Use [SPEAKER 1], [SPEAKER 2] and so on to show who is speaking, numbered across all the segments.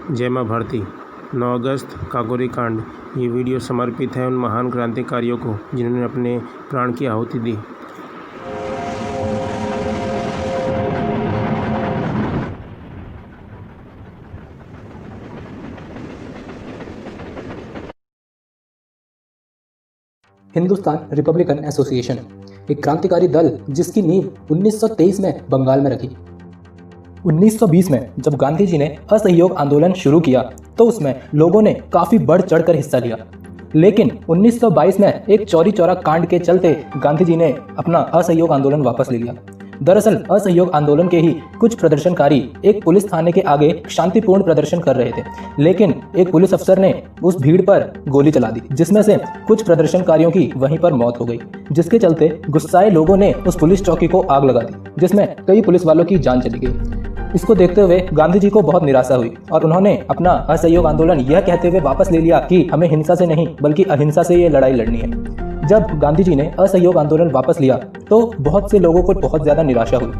[SPEAKER 1] जय मां भारती। 9 अगस्त काकोरी कांड। ये वीडियो समर्पित है उन महान क्रांतिकारियों को जिन्होंने अपने प्राण की आहुति दी।
[SPEAKER 2] हिंदुस्तान रिपब्लिकन एसोसिएशन एक क्रांतिकारी दल जिसकी नींव 1923 में बंगाल में रखी। 1920 में जब गांधी जी ने असहयोग आंदोलन शुरू किया तो उसमें लोगों ने काफी बढ़ चढ़कर हिस्सा लिया, लेकिन 1922 में एक चौरी चौरा कांड के चलते गांधी जी ने अपना असहयोग आंदोलन वापस ले लिया। दरअसल असहयोग आंदोलन के ही कुछ प्रदर्शनकारी एक पुलिस थाने के आगे शांतिपूर्ण प्रदर्शन कर रहे थे, लेकिन एक पुलिस अफसर ने उस भीड़ पर गोली चला दी, जिसमें से कुछ प्रदर्शनकारियों की वहीं पर मौत हो गई, जिसके चलते गुस्साए लोगों ने उस पुलिस चौकी को आग लगा दी, जिसमें कई पुलिस वालों की जान चली गई। इसको देखते हुए गांधी जी को बहुत निराशा हुई और उन्होंने अपना असहयोग आंदोलन यह कहते हुए वापस ले लिया कि हमें हिंसा से नहीं बल्कि अहिंसा से ये लड़ाई लड़नी है। जब गांधी जी ने असहयोग आंदोलन वापस लिया तो बहुत से लोगों को बहुत ज्यादा निराशा हुई,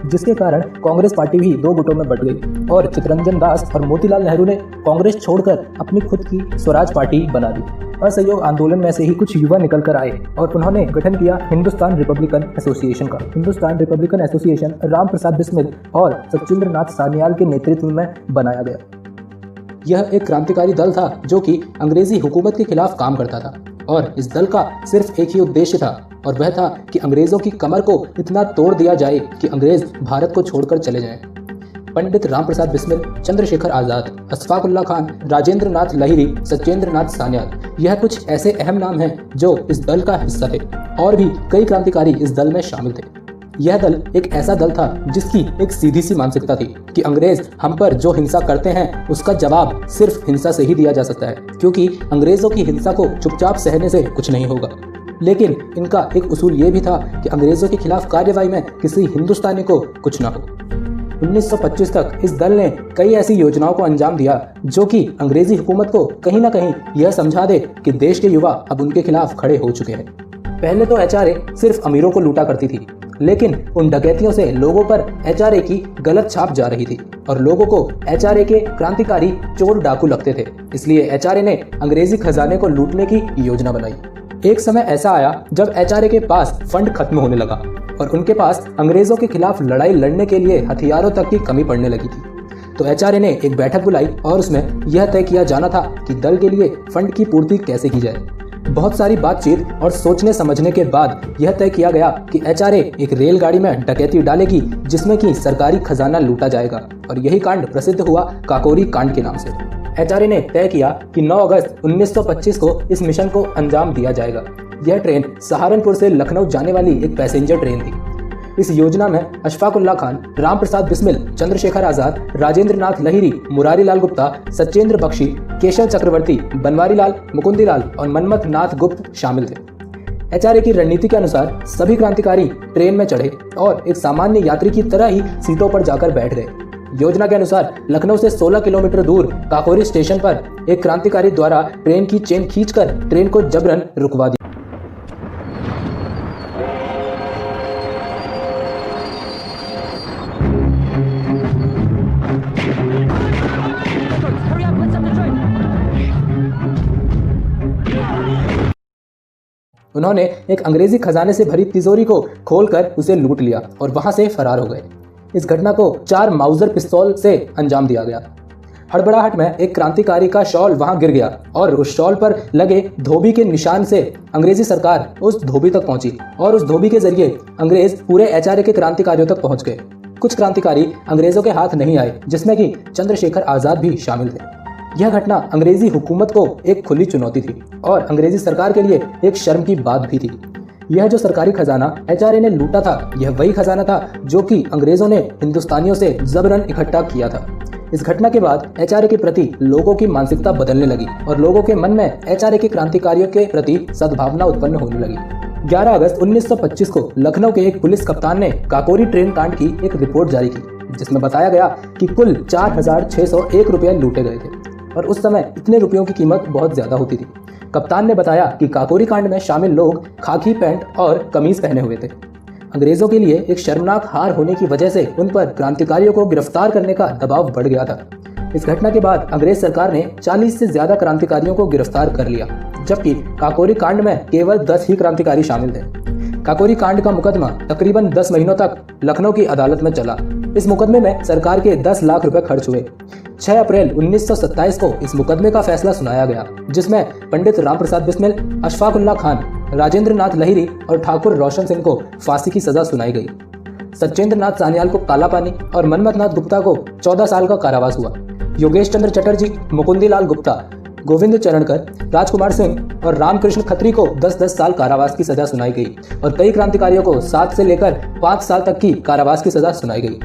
[SPEAKER 2] जिसके कारण कांग्रेस पार्टी भी दो गुटों में बट गई और चित्तरंजन दास और मोतीलाल नेहरू ने कांग्रेस छोड़कर अपनी खुद की स्वराज पार्टी बना दी। असहयोग आंदोलन में से ही कुछ युवा निकल कर आए और उन्होंने गठन किया हिंदुस्तान रिपब्लिकन एसोसिएशन का। हिंदुस्तान रिपब्लिकन एसोसिएशन राम प्रसाद बिस्मिल और सचिंद्र नाथ सान्याल के नेतृत्व में बनाया गया। यह एक क्रांतिकारी दल था जो कि अंग्रेजी हुकूमत के खिलाफ काम करता था और इस दल का सिर्फ एक ही उद्देश्य था और वह था कि अंग्रेजों की कमर को इतना तोड़ दिया जाए कि अंग्रेज भारत को छोड़कर चले जाएं। पंडित राम प्रसाद बिस्मिल, चंद्रशेखर आजाद, अशफाकुल्लाह खान, राजेंद्र नाथ लहिरी, सत्येंद्र नाथ सान्याल, यह कुछ ऐसे अहम नाम हैं जो इस दल का हिस्सा थे और भी कई क्रांतिकारी इस दल में शामिल थे। यह दल एक ऐसा दल था जिसकी एक सीधी सी मानसिकता थी कि अंग्रेज हम पर जो हिंसा करते हैं उसका जवाब सिर्फ हिंसा से ही दिया जा सकता है, क्योंकि अंग्रेजों की हिंसा को चुपचाप सहने से कुछ नहीं होगा। लेकिन इनका एक उसूल ये भी था कि अंग्रेजों के खिलाफ कार्यवाही में किसी हिंदुस्तानी को कुछ ना हो। 1925 तक इस दल ने कई ऐसी योजनाओं को अंजाम दिया जो कि अंग्रेजी हुकूमत को कहीं ना कहीं यह समझा दे कि देश के युवा अब उनके खिलाफ खड़े हो चुके हैं। पहले तो एचआरए सिर्फ अमीरों को लूटा करती थी, लेकिन उन डकैतियों से लोगों पर एचआरए की गलत छाप जा रही थी और लोगों को एचआरए के क्रांतिकारी चोर डाकू लगते थे। इसलिए एचआरए ने अंग्रेजी खजाने को लूटने की योजना बनाई। एक समय ऐसा आया जब एचआरए के पास फंड खत्म होने लगा और उनके पास अंग्रेजों के खिलाफ लड़ाई लड़ने के लिए हथियारों तक की कमी पड़ने लगी थी। तो एचआरए ने एक बैठक बुलाई और उसमें यह तय किया जाना था कि दल के लिए फंड की पूर्ति कैसे की जाए। बहुत सारी बातचीत और सोचने समझने के बाद यह तय किया गया कि एचआरए एक रेलगाड़ी में डकैती डालेगी जिसमें कि सरकारी खजाना लूटा जाएगा और यही कांड प्रसिद्ध हुआ काकोरी कांड के नाम से। एचआरए ने तय किया कि 9 अगस्त 1925 को इस मिशन को अंजाम दिया जाएगा। यह ट्रेन सहारनपुर से लखनऊ जाने वाली एक पैसेंजर ट्रेन थी। इस योजना में अशफाकुल्लाह खान, राम प्रसाद बिस्मिल, चंद्रशेखर आजाद, राजेंद्र नाथ लहिरी, मुरारी लाल गुप्ता, सत्येंद्र बख्शी, केशव चक्रवर्ती, बनवारी लाल, मुकुंदीलाल और मनमथ नाथ गुप्त शामिल थे। एचआरए की रणनीति के अनुसार सभी क्रांतिकारी ट्रेन में चढ़े और एक सामान्य यात्री की तरह ही सीटों पर जाकर बैठ गए। योजना के अनुसार लखनऊ से 16 किलोमीटर दूर काकोरी स्टेशन पर एक क्रांतिकारी द्वारा ट्रेन की चेन खींचकर ट्रेन को जबरन रुकवा दिया। उन्होंने एक अंग्रेजी खजाने से भरी तिजोरी को खोलकर उसे लूट लिया और वहां से फरार हो गए। इस घटना को 4 माउजर पिस्तौल से अंजाम दिया गया। हड़बड़ाहट में एक क्रांतिकारी का शॉल वहां गिर गया और उस शॉल पर लगे धोबी के निशान से अंग्रेजी सरकार उस धोबी तक पहुंची और उस धोबी के जरिए अंग्रेज पूरे एचआरए के क्रांतिकारियों तक पहुंच गए। कुछ क्रांतिकारी अंग्रेजों के हाथ नहीं आए, जिसमें कि चंद्रशेखर आजाद भी शामिल थे। यह घटना अंग्रेजी हुकूमत को एक खुली चुनौती थी और अंग्रेजी सरकार के लिए एक शर्म की बात भी थी। यह जो सरकारी खजाना एचआरए ने लूटा था, यह वही खजाना था जो कि अंग्रेजों ने हिंदुस्तानियों से जबरन इकट्ठा किया था। इस घटना के बाद एचआरए के प्रति लोगों की मानसिकता बदलने लगी और लोगों के मन में एचआरए के क्रांतिकारियों के प्रति सद्भावना उत्पन्न होने लगी। 11 अगस्त 1925 को लखनऊ के एक पुलिस कप्तान ने काकोरी ट्रेन कांड की एक रिपोर्ट जारी की, जिसमें बताया गया कि कुल 4601 रुपये लूटे गए थे और उस समय इतने रुपयों की कीमत बहुत ज्यादा होती थी। कप्तान ने बताया कि काकोरी कांड में शामिल लोग खाकी पैंट और कमीज पहने हुए थे। अंग्रेजों के लिए एक शर्मनाक हार होने की वजह से उन पर क्रांतिकारियों को गिरफ्तार करने का दबाव बढ़ गया था। इस घटना के बाद अंग्रेज सरकार ने 40 से ज्यादा क्रांतिकारियों को गिरफ्तार कर लिया, जबकि काकोरी कांड में केवल 10 ही क्रांतिकारी शामिल थे। काकोरी कांड का मुकदमा तकरीबन 10 महीनों तक लखनऊ की अदालत में चला। इस मुकदमे में सरकार के 10 लाख रुपए खर्च हुए। 6 अप्रैल 1927 को इस मुकदमे का फैसला सुनाया गया, जिसमें पंडित राम प्रसाद बिस्मिल, अशफाक उल्लाह खान, राजेंद्र नाथ लहिरी और ठाकुर रोशन सिंह को फांसी की सजा सुनाई गई। सत्येंद्र नाथ सान्याल को काला पानी और मनमथ नाथ गुप्ता को 14 साल का कारावास हुआ। योगेश चंद्र चटर्जी, मुकुंदीलाल गुप्ता, गोविंद चरणकर, राजकुमार सिंह और रामकृष्ण खत्री को 10-10 साल कारावास की सजा सुनाई गई और कई क्रांतिकारियों को 7 से लेकर 5 साल तक की कारावास की सजा सुनाई गई।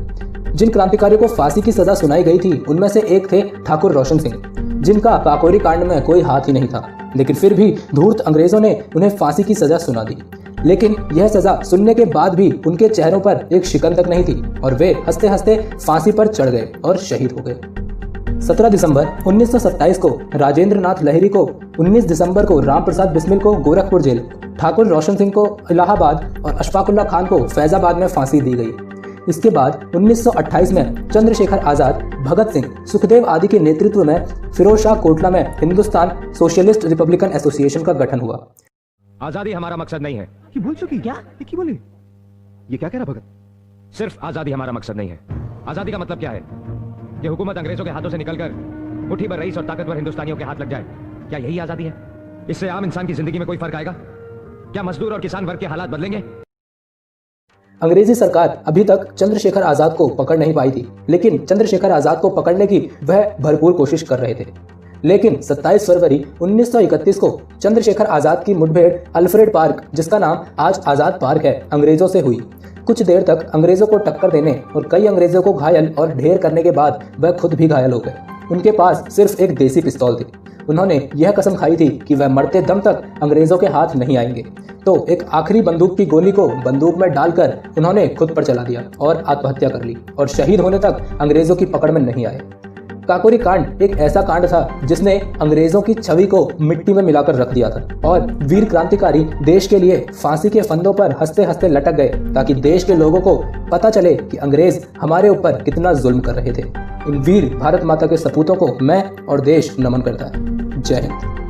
[SPEAKER 2] जिन क्रांतिकारियों को फांसी की सजा सुनाई गई थी, उनमें से एक थे ठाकुर रोशन सिंह, जिनका काकोरी कांड में कोई हाथ ही नहीं था, लेकिन फिर भी धूर्त अंग्रेजों ने उन्हें फांसी की सजा सुना दी। लेकिन यह सजा सुनने के बाद भी उनके चेहरों पर एक शिकन तक नहीं थी और वे हंसते हंसते फांसी पर चढ़ गए और शहीद हो गए। 17 दिसंबर 1927 को राजेंद्र नाथ लहिरी को, 19 दिसंबर को राम प्रसाद बिस्मिल को गोरखपुर जेल, ठाकुर रोशन सिंह को इलाहाबाद और अशफाक उल्लाह खान को फैजाबाद में फांसी दी गई। इसके बाद 1928 में चंद्रशेखर आजाद, भगत सिंह, सुखदेव आदि के नेतृत्व में फिरोज शाह कोटला में हिंदुस्तान सोशलिस्ट रिपब्लिकन एसोसिएशन का गठन हुआ।
[SPEAKER 3] आजादी हमारा मकसद नहीं है।
[SPEAKER 4] ये भूल चुकी क्या? ये क्यों बोली? ये क्या कह रहा भगत?
[SPEAKER 3] सिर्फ आजादी हमारा मकसद नहीं है। आजादी का मतलब क्या है? कि हुकूमत अंग्रेजों के हाथों से निकलकर मुट्ठी भर रईस और ताकतवर हिंदुस्तानियों के हाथ लग जाए। क्या यही आजादी है? इससे आम इंसान की जिंदगी में कोई फर्क आएगा? क्या मजदूर और किसान वर्ग के हालात बदलेंगे?
[SPEAKER 2] अंग्रेजी सरकार अभी तक चंद्रशेखर आजाद को पकड़ नहीं पाई थी, लेकिन चंद्रशेखर आजाद को पकड़ने की वह भरपूर कोशिश कर रहे थे। लेकिन 27 फरवरी 1931 को चंद्रशेखर आजाद की मुठभेड़ अल्फ्रेड पार्क, जिसका नाम आज आजाद पार्क है, अंग्रेजों से हुई। कुछ देर तक अंग्रेजों को टक्कर देने और कई अंग्रेजों को घायल और ढेर करने के बाद वह खुद भी घायल हो गए। उनके पास सिर्फ एक देसी पिस्तौल थी। उन्होंने यह कसम खाई थी कि वह मरते दम तक अंग्रेजों के हाथ नहीं आएंगे। तो एक आखिरी बंदूक की गोली को बंदूक में डालकर उन्होंने खुद पर चला दिया और आत्महत्या कर ली और शहीद होने तक अंग्रेजों की पकड़ में नहीं आए। काकोरी कांड एक ऐसा कांड था जिसने अंग्रेजों की छवि को मिट्टी में मिलाकर रख दिया था और वीर क्रांतिकारी देश के लिए फांसी के फंदों पर हंसते हंसते लटक गए, ताकि देश के लोगों को पता चले कि अंग्रेज हमारे ऊपर कितना जुल्म कर रहे थे। इन वीर भारत माता के सपूतों को मैं और देश नमन करता है। जय हिंद।